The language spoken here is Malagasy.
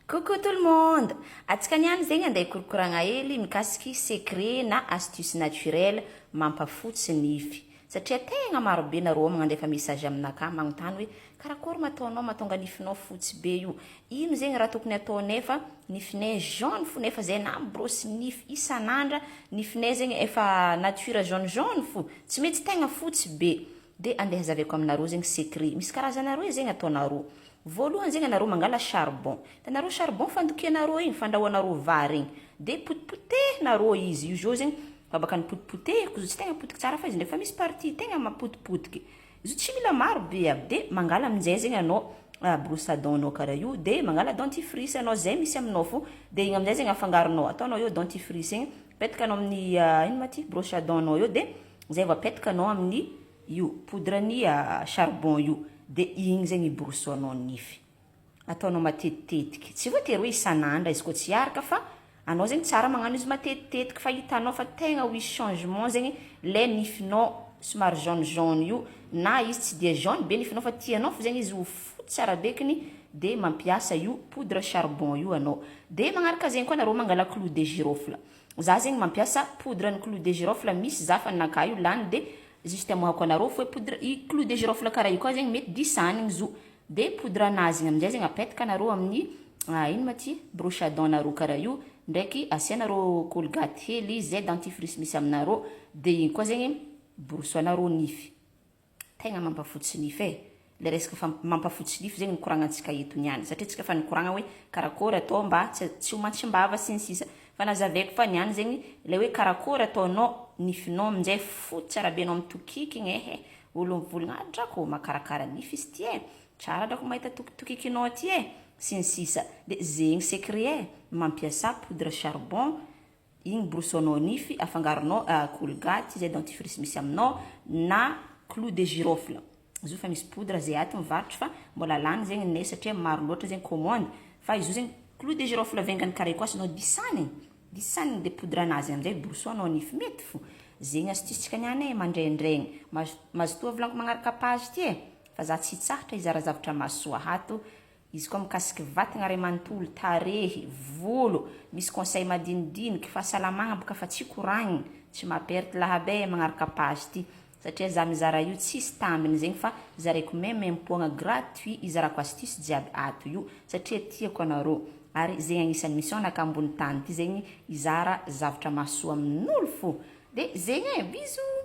Coucou tout le monde! Atsika niany zegny andeha ikorokoragna hely mikasiky secret na astuce naturelle mampafotsy nify. Satria tegna marobe nareo magnandefa message aminakahy magnontany hoe karakory mataonao mahatonga nifinao fotsy be io. Ino zegny raha tokony atao nefa nifinay jaune fo nefa zay na mibrosy nify isan'andra nifinay zegny efa nature jaune jaune fo. Tsy mety tegna fotsy be. De andeha zaveko aminareo zegny secret. Misy karazana roe zegny ataonareo. Voalohany zegny anareo mangala charbon. Tanareo charbon fandokianareo igny, fandrahoanareo vary igny. De potipotehinareo izy. Io jo zegny babaka ny potipotehiko, izy tsy tegna potiky tsara fa izy ndefa misy partie tegna mapotipotiky. Izy tsy mila maro be aby. De mangala amin'izay zegny anao brosse à dents-nao karaha io, de mangala dentifrice anao zay misy aminao fo. De igny amin'izay zegny afangaronao. Ataonao eo dentifrice igny, apetakanao amin'ny ino ma ty brosse à dents-nao eo, de zay vao apetakanao amin'ny io poudre-ny charbon io. De igny zegny iborosoanao nify. Ataonao matetitetiky. Tsy voatery hoe isan'andra izy koa tsy araka fa anao zegny tsara magnano izy matetitetiky fa hitanao fa tegna misy changement zegny le nifinao somary jaune jaune io na izy tsy dia jaune be nifinao fa tianao fa zegny izy ho fotsy tsara bekiny de mampiasa io poudre charbon io anao. De magnaraka zegny koa nareo mangala clou de girofle. Za zegny mampiasa poudre ny clou de girofle misy za fa ninakahy io lany de juste amohako anareo fa poudre i clou de girofle karaha io koa zegny mety disanigny zo. De poudre anazy igny amin'izay zegny apetaka anareo amin'ny ino ma ty brosse à dents nareo karaha io ndraiky asianareo colgate hely zay dentifrice misy aminareo de igny koa zegny borosoanareo nify. Tegna mampafotsy nify e. Le resaka fa mampafotsy nify zegny nikoragnantsika eto niany satria tsika fa nikoragna hoe karakory atao mba tsy ho mantsimbava sy ny sisa. Fa nazavaiko fa niany zegny le hoe karakory ataonao nifinao amin'izay fotsy tsara be anao mitokiky igny e. Olo mivolagna drako makarakara nify izy ty e. Tsara drako mahita tokikinao ty e. Sy ny sisa. De zegny secret e. Mampiasa poudre charbon igny borosoanao nify afangaronao colgate zay dentifrice misy aminao na clou de girofle. Izy fa misy poudre zay aty mivarotry fa mbola lany zegny ne satria maro loatra zegny commande fa izy zegny clou de girofle vengany karaha io koa sanao disanigny de poudre anazy amin'izay borosoanao nify mety fo. Zegny astuce-tsika niany e mandraindraigny. Mazotoa volaniko magnaraka page ty e. Fa za tsy tsahatra izara zavatra mahasoa hato. Izy koa mikasiky vatagna ray manontolo, tarehy, volo, misy conseil madinidiniky, fahasalamagna boka fa tsy koragniny, tsy mamperte lahabe magnaraka page ty. Satria za mizara io tsisy tambiny zegny fa zaraiko memem-poagna gratuit izarako astuce jiaby ato io satria tiako anareo. Ary zegny agnisan'ny mission naka ambony tany ty zegny izara zavatra mahasoa amin'olo fo. De zegny e, bisous!